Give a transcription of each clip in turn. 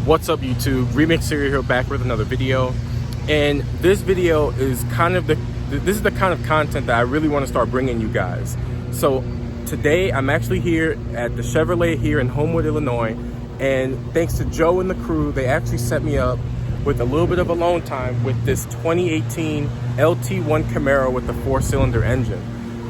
What's up YouTube? RemixedCereal here, back with another video. And this video is this is the kind of content that I really want to start bringing you guys. So today I'm actually here at the Chevrolet here in Homewood, Illinois. And thanks to Joe and the crew, they actually set me up with a little bit of alone time with this 2018 LT1 Camaro with a 4-cylinder engine.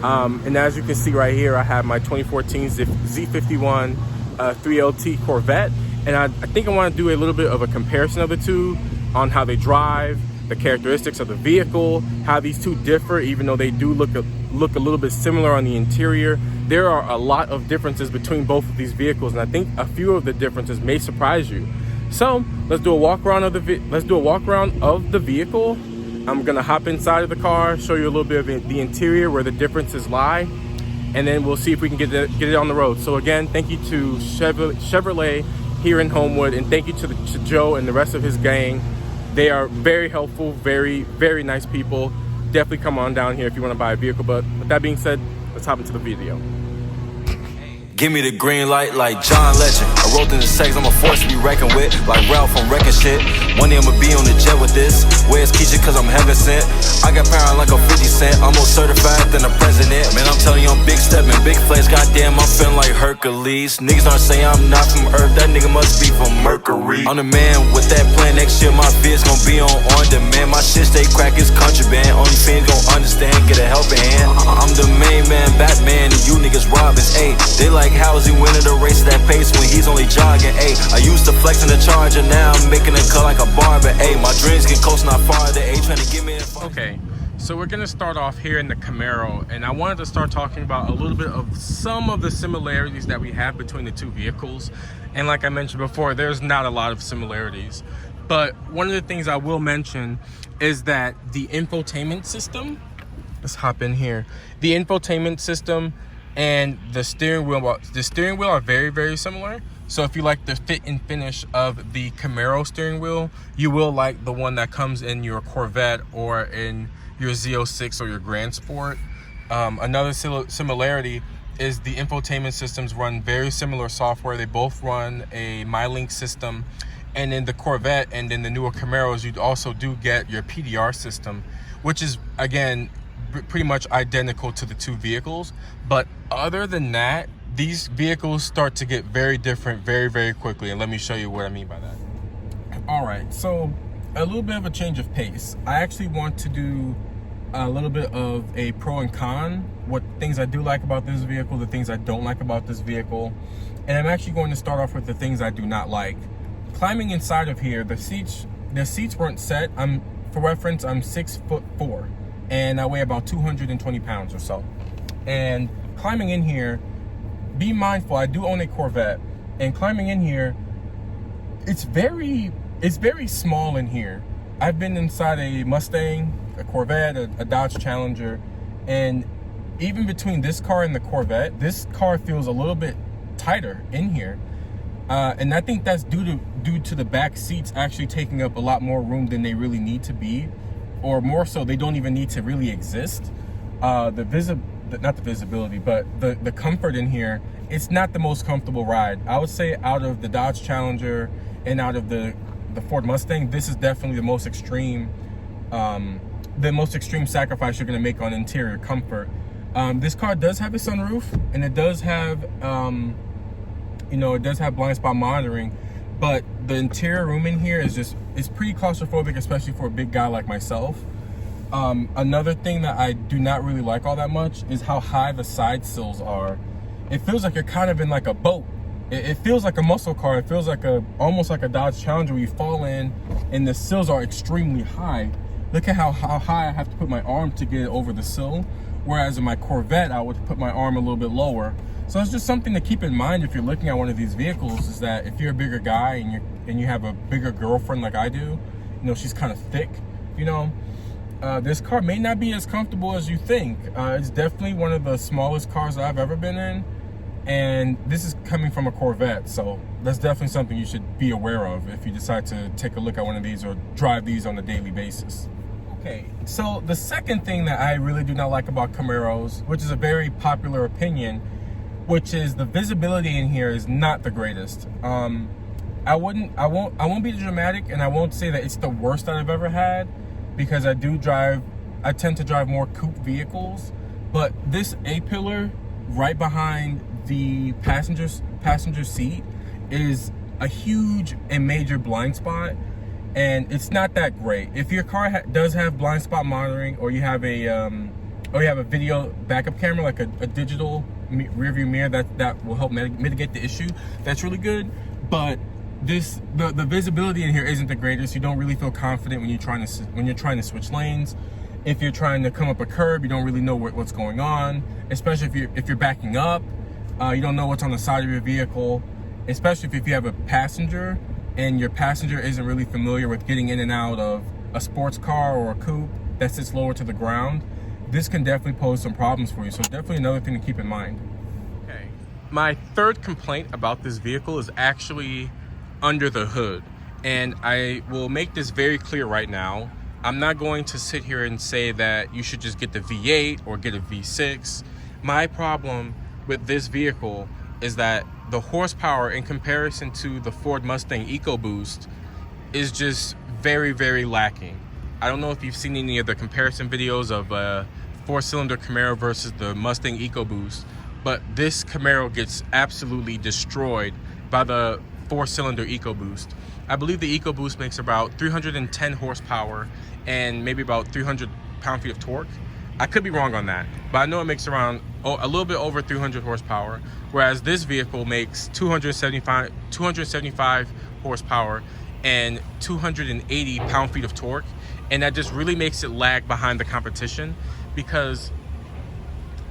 And as you can see right here, I have my 2014 Z51 3LT Corvette. And I think I want to do a little bit of a comparison of the two on how they drive, the characteristics of the vehicle, how these two differ, even though they do look a little bit similar on the interior. There are a lot of differences between both of these vehicles, and I think a few of the differences may surprise you. So let's do a walk around of the vehicle. I'm gonna hop inside of the car, show you a little bit of the interior, where the differences lie, and then we'll see if we can get it on the road. So again, thank you to Chevrolet here in Homewood, and thank you to Joe and the rest of his gang. They are very helpful, very, very nice people. Definitely come on down here if you want to buy a vehicle. But with that being said, let's hop into the video. Give me the green light like John Legend. I wrote in the sex, I'm a force to be reckoned with. Like Ralph from Wrecking Shit. One day I'ma be on the jet with this. Where's Keisha cause I'm heaven sent. I got power like a 50 cent. I'm more certified than a president. Man, I'm telling you I'm big stepping, big flex. Goddamn, I'm feeling like Hercules. Niggas aren't saying I'm not from Earth. That nigga must be from Mercury. I'm the man with that plan. Next year my vid's gon' be on demand. My shit stay crack, it's country band. Only fans gon' understand, get a helping hand. I'm the main man, Batman, and you niggas Robins. Ayy, they like how's he winning the race at that pace when he's only jogging? Ayy, I used to flex in the Charger, now I'm making it cut like a barber. Ayy, my dreams get close, not farther. Ayy, trying to get me in. Okay, so we're gonna start off here in the Camaro, and I wanted to start talking about a little bit of some of the similarities that we have between the two vehicles. And like I mentioned before, there's not a lot of similarities, but one of the things I will mention is that the infotainment system, let's hop in here, the infotainment system and the steering wheel are very, very similar. So if you like the fit and finish of the Camaro steering wheel, you will like the one that comes in your Corvette or in your Z06 or your Grand Sport. Another similarity is the infotainment systems run very similar software. They both run a MyLink system. And in the Corvette and in the newer Camaros, you also do get your PDR system, which is, again, pretty much identical to the two vehicles. But other than that, these vehicles start to get very different very, very quickly, and let me show you what I mean by that. All right, so a little bit of a change of pace. I actually want to do a little bit of a pro and con, what things I do like about this vehicle, the things I don't like about this vehicle. And I'm actually going to start off with the things I do not like. Climbing inside of here, the seats weren't set. For reference, I'm 6'4", and I weigh about 220 pounds or so. And climbing in here, be mindful, I do own a Corvette, and climbing in here, it's very small in here. I've been inside a Mustang, a Corvette, a Dodge Challenger, and even between this car and the Corvette, this car feels a little bit tighter in here. And I think that's due to the back seats actually taking up a lot more room than they really need to be, or more so, they don't even need to really exist. Not the visibility, but the comfort in here, it's not the most comfortable ride. I would say out of the Dodge Challenger and out of the Ford Mustang, this is definitely the most extreme sacrifice you're gonna make on interior comfort. This car does have a sunroof, and it does have, it does have blind spot monitoring, but the interior room in here is pretty claustrophobic, especially for a big guy like myself. Another thing that I do not really like all that much is how high the side sills are. It feels like you're kind of in like a boat. It feels like a muscle car. It feels like almost like a Dodge Challenger where you fall in and the sills are extremely high. Look at how high I have to put my arm to get over the sill. Whereas in my Corvette, I would put my arm a little bit lower. So it's just something to keep in mind if you're looking at one of these vehicles, is that if you're a bigger guy and you have a bigger girlfriend like I do, she's kind of thick, this car may not be as comfortable as you think. It's definitely one of the smallest cars I've ever been in, and this is coming from a Corvette, so that's definitely something you should be aware of if you decide to take a look at one of these or drive these on a daily basis. Okay, so the second thing that I really do not like about Camaros, which is a very popular opinion, which is the visibility in here is not the greatest. I won't be dramatic, and I won't say that it's the worst that I've ever had, because I tend to drive more coupe vehicles. But this A-pillar right behind the passenger seat is a huge and major blind spot, and it's not that great. If your car does have blind spot monitoring, or you have a video backup camera, like a digital rear view mirror, that will help mitigate the issue. That's really good. But the visibility in here isn't the greatest. You don't really feel confident when you're trying to switch lanes. If you're trying to come up a curb, you don't really know what's going on. Especially if you're backing up, you don't know what's on the side of your vehicle. Especially if you have a passenger and your passenger isn't really familiar with getting in and out of a sports car or a coupe that sits lower to the ground. This can definitely pose some problems for you. So definitely another thing to keep in mind. Okay. My third complaint about this vehicle is actually under the hood. And I will make this very clear right now. I'm not going to sit here and say that you should just get the V8 or get a V6. My problem with this vehicle is that the horsepower in comparison to the Ford Mustang EcoBoost is just very, very lacking. I don't know if you've seen any of the comparison videos of a 4-cylinder Camaro versus the Mustang EcoBoost, but this Camaro gets absolutely destroyed by the 4-cylinder EcoBoost. I believe the EcoBoost makes about 310 horsepower and maybe about 300 pound-feet of torque. I could be wrong on that, but I know it makes around a little bit over 300 horsepower, whereas this vehicle makes 275 horsepower and 280 pound-feet of torque, and that just really makes it lag behind the competition, because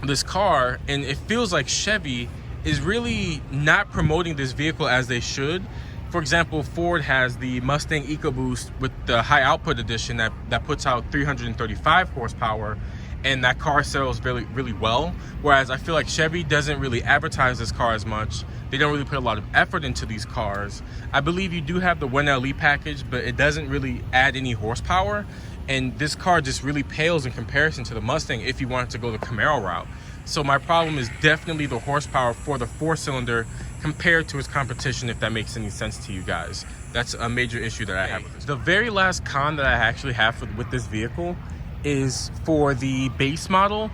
this car, and it feels like Chevy is really not promoting this vehicle as they should. For example, Ford has the Mustang EcoBoost with the high output edition that puts out 335 horsepower, and that car sells really, really well. Whereas I feel like Chevy doesn't really advertise this car as much. They don't really put a lot of effort into these cars. I believe you do have the 1LE package, but it doesn't really add any horsepower. And this car just really pales in comparison to the Mustang if you wanted to go the Camaro route. So my problem is definitely the horsepower for the 4-cylinder compared to its competition, if that makes any sense to you guys. That's a major issue that I have with this. The very last con that I actually have with this vehicle is for the base model.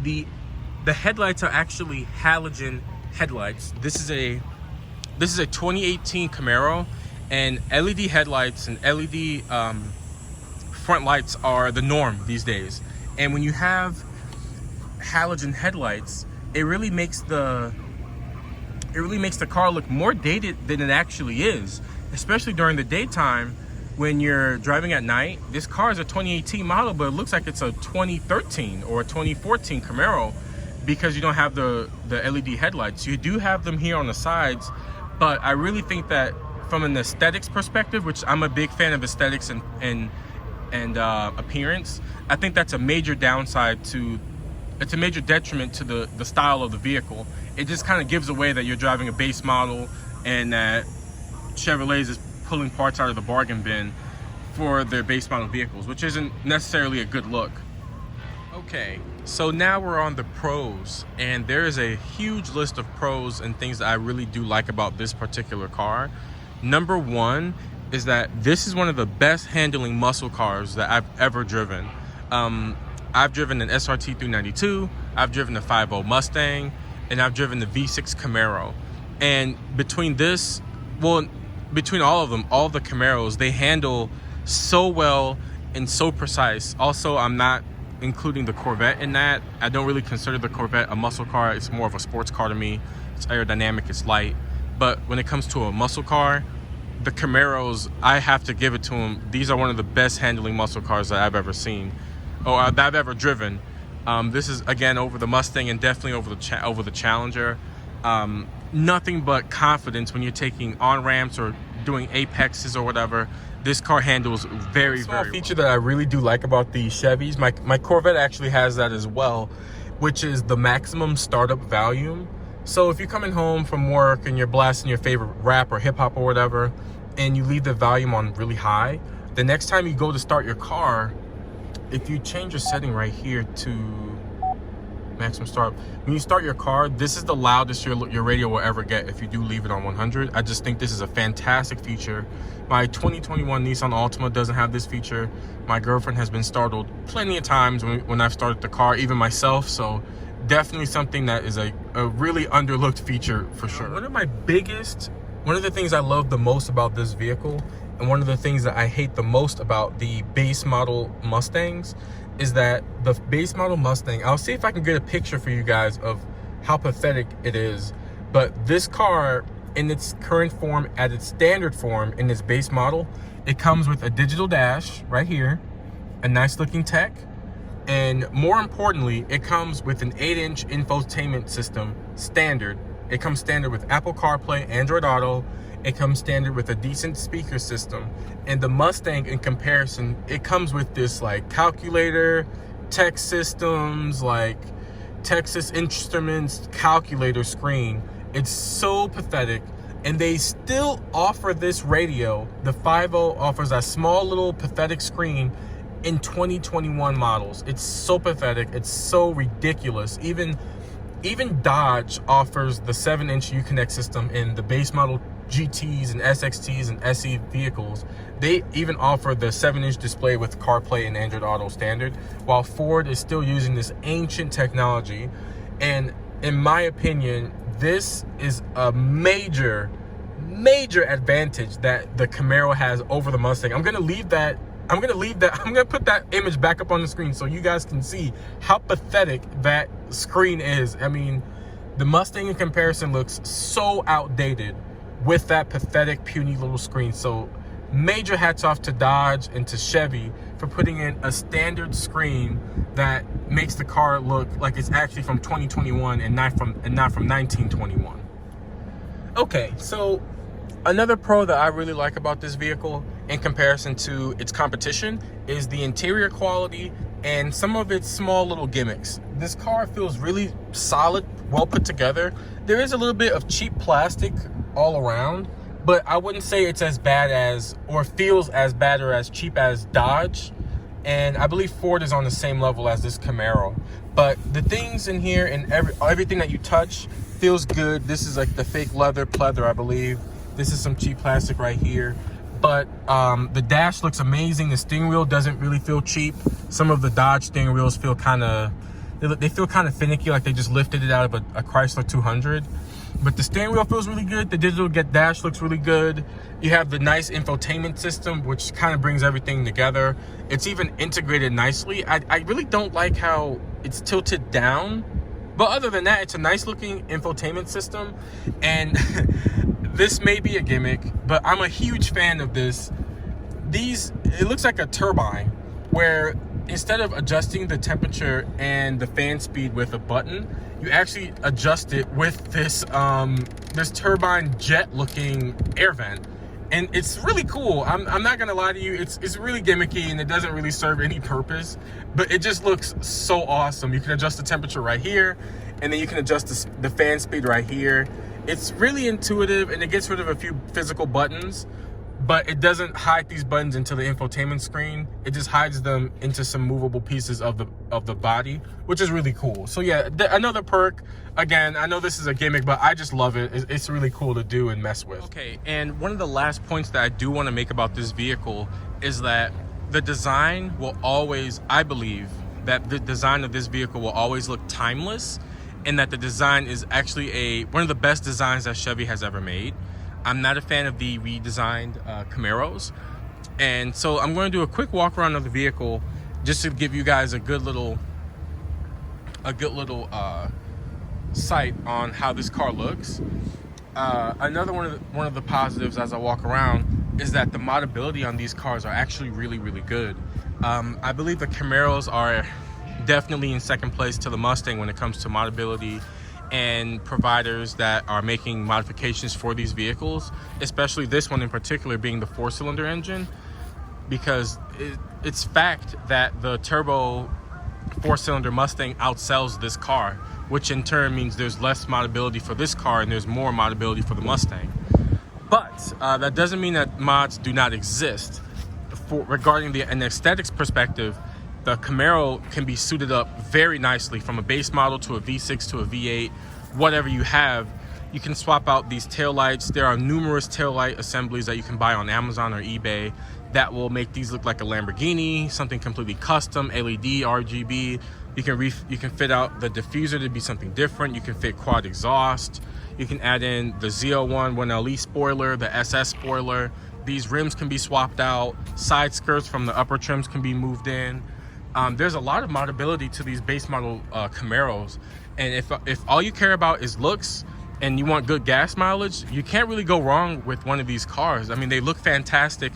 The headlights are actually halogen headlights. This is a 2018 Camaro, and LED headlights and LED front lights are the norm these days. And when you have halogen headlights, it really makes the car look more dated than it actually is, especially during the daytime. When you're driving at night, this car is a 2018 model, but it looks like it's a 2013 or a 2014 Camaro, because you don't have the LED headlights. You do have them here on the sides, but I really think that from an aesthetics perspective, which I'm a big fan of aesthetics and appearance, I think that's a major downside to, it's a major detriment to the style of the vehicle. It just kind of gives away that you're driving a base model and that Chevrolet's is pulling parts out of the bargain bin for their base model vehicles, which isn't necessarily a good look. Okay, so now we're on the pros, and there is a huge list of pros and things that I really do like about this particular car. Number one is that this is one of the best handling muscle cars that I've ever driven. I've driven an SRT 392, I've driven the 5.0 Mustang, and I've driven the V6 Camaro. And between all of them, all the Camaros, they handle so well and so precise. Also, I'm not including the Corvette in that. I don't really consider the Corvette a muscle car. It's more of a sports car to me. It's aerodynamic, it's light. But when it comes to a muscle car, the Camaros, I have to give it to them. These are one of the best handling muscle cars that I've ever seen, or that I've ever driven. This is, again, over the Mustang and definitely over the Challenger. Nothing but confidence when you're taking on-ramps or doing apexes or whatever. This car handles very, very well. A feature that I really do like about the Chevys, my Corvette actually has that as well, which is the maximum startup volume. So if you're coming home from work and you're blasting your favorite rap or hip-hop or whatever, and you leave the volume on really high, the next time you go to start your car, if you change your setting right here to maximum start. When you start your car, this is the loudest your radio will ever get if you do leave it on 100. I just think this is a fantastic feature. My 2021 Nissan Altima doesn't have this feature. My girlfriend has been startled plenty of times when I've started the car, even myself. So definitely something that is a really underlooked feature for sure. One of the things I love the most about this vehicle, and one of the things that I hate the most about the base model Mustangs, is that the base model Mustang, I'll see if I can get a picture for you guys of how pathetic it is, but this car in its current form, at its standard form in its base model, it comes with a digital dash right here, a nice looking tech, and more importantly, it comes with an 8-inch infotainment system standard. It comes standard with Apple CarPlay, Android Auto. It comes standard with a decent speaker system. And the Mustang, in comparison, it comes with this like calculator, tech systems, like Texas Instruments calculator screen. It's so pathetic. And they still offer this radio. The 5.0 offers a small little pathetic screen in 2021 models. It's so pathetic. It's so ridiculous. Even Dodge offers the 7-inch Uconnect system in the base model GTs and SXTs and SE vehicles. They even offer the 7-inch display with CarPlay and Android Auto standard, while Ford is still using this ancient technology. And in my opinion, this is a major advantage that the Camaro has over the Mustang. I'm gonna put that image back up on the screen so you guys can see how pathetic that screen is. I mean, the Mustang in comparison looks so outdated with that pathetic, puny little screen. So major hats off to Dodge and to Chevy for putting in a standard screen that makes the car look like it's actually from 2021 and not from 1921. Okay, so another pro that I really like about this vehicle in comparison to its competition is the interior quality and some of its small little gimmicks. This car feels really solid, well put together. There is a little bit of cheap plastic all around, but I wouldn't say it's as bad as, or feels as bad or as cheap as Dodge. And I believe Ford is on the same level as this Camaro. But the things in here and everything that you touch feels good. This is like the fake leather pleather, I believe. This is some cheap plastic right here. But the dash looks amazing. The steering wheel doesn't really feel cheap. Some of the Dodge steering wheels feel kind of, they feel kind of finicky, like they just lifted it out of a Chrysler 200. But the steering wheel feels really good. The digital dash looks really good. You have the nice infotainment system, which kind of brings everything together. It's even integrated nicely. I really don't like how it's tilted down. But other than that, it's a nice looking infotainment system. And this may be a gimmick, but I'm a huge fan of this. It looks like a turbine where instead of adjusting the temperature and the fan speed with a button, you actually adjust it with this this turbine jet looking air vent. And it's really cool. I'm not gonna lie to you, it's really gimmicky and it doesn't really serve any purpose, but it just looks so awesome. You can adjust the temperature right here, and then you can adjust the fan speed right here. It's really intuitive and it gets rid of a few physical buttons, but it doesn't hide these buttons into the infotainment screen. It just hides them into some movable pieces of the body, which is really cool. So yeah, another perk. Again, I know this is a gimmick, but I just love it. It's really cool to do and mess with. Okay, and one of the last points that I do want to make about this vehicle is that the design will always, I believe that the design of this vehicle will always look timeless, and that the design is actually one of the best designs that Chevy has ever made. I'm not a fan of the redesigned Camaros, and so I'm going to do a quick walk around of the vehicle just to give you guys a good little sight on how this car looks. Another one of the positives as I walk around is that the modability on these cars are actually really good. I believe the Camaros are definitely in second place to the Mustang when it comes to modability and providers that are making modifications for these vehicles, especially this one in particular being the 4-cylinder engine, because it's fact that the turbo 4-cylinder Mustang outsells this car, which in turn means there's less modability for this car and there's more modability for the Mustang. But that doesn't mean that mods do not exist. Regarding an aesthetics perspective, the Camaro can be suited up very nicely from a base model to a V6 to a V8, whatever you have. You can swap out these taillights. There are numerous taillight assemblies that you can buy on Amazon or eBay that will make these look like a Lamborghini, something completely custom, LED, RGB. You can fit out the diffuser to be something different. You can fit quad exhaust. You can add in the Z01 1LE spoiler, the SS spoiler. These rims can be swapped out. Side skirts from the upper trims can be moved in. There's a lot of modability to these base model Camaros, and if all you care about is looks and you want good gas mileage, you can't really go wrong with one of these cars. I mean, they look fantastic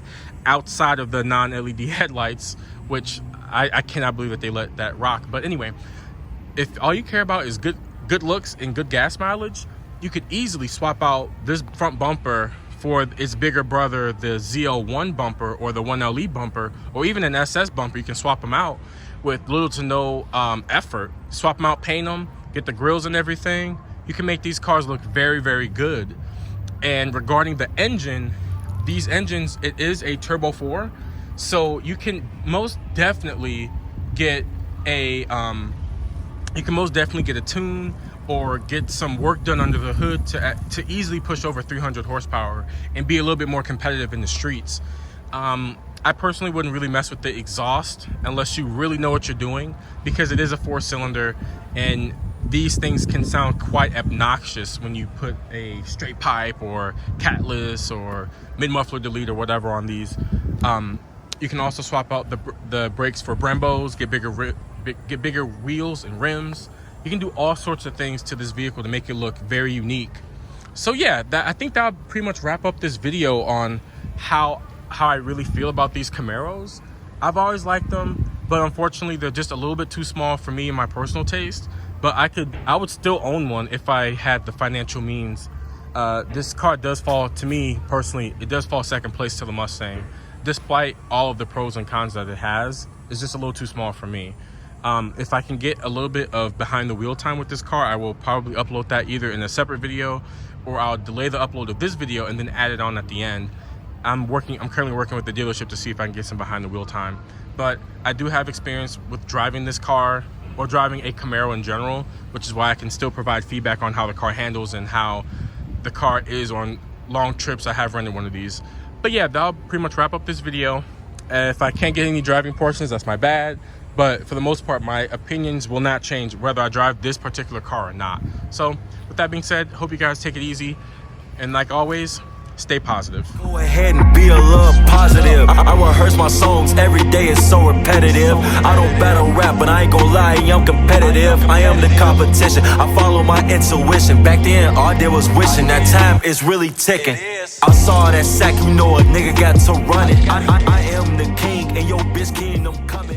outside of the non-LED headlights, which I cannot believe that they let that rock. But anyway, if all you care about is good looks and good gas mileage, you could easily swap out this front bumper for its bigger brother, the Z01 bumper or the 1LE bumper, or even an SS bumper. You can swap them out with little to no effort. Swap them out, paint them, get the grills and everything. You can make these cars look very, very good. And regarding the engine, these engines, it is a turbo 4, so you can most definitely get a tune or get some work done under the hood to easily push over 300 horsepower and be a little bit more competitive in the streets. I personally wouldn't really mess with the exhaust unless you really know what you're doing, because it is a 4-cylinder and these things can sound quite obnoxious when you put a straight pipe or catless or mid-muffler delete or whatever on these. You can also swap out the brakes for Brembos, get bigger wheels and rims. You can do all sorts of things to this vehicle to make it look very unique. So yeah, I think that'll pretty much wrap up this video on how I really feel about these Camaros. I've always liked them, but unfortunately they're just a little bit too small for me and my personal taste. But I would still own one if I had the financial means. This car does fall, to me personally, it does fall second place to the Mustang. Despite all of the pros and cons that it has, it's just a little too small for me. If I can get a little bit of behind the wheel time with this car, I will probably upload that either in a separate video, or I'll delay the upload of this video and then add it on at the end. I'm currently working with the dealership to see if I can get some behind the wheel time. But I do have experience with driving this car or driving a Camaro in general, which is why I can still provide feedback on how the car handles and how the car is on long trips I have rented one of these. But yeah, that'll pretty much wrap up this video. If I can't get any driving portions, that's my bad. But for the most part, my opinions will not change whether I drive this particular car or not. So with that being said, hope you guys take it easy. And like always, stay positive. Go ahead and be a little positive. I rehearse my songs every day, it's so repetitive. I don't battle rap, but I ain't gon' lie, I'm competitive. I am the competition, I follow my intuition. Back then, all I did was wishing, that time is really ticking. I saw that sack, you know a nigga got to run it. I am the king, and your bitch kingdom coming.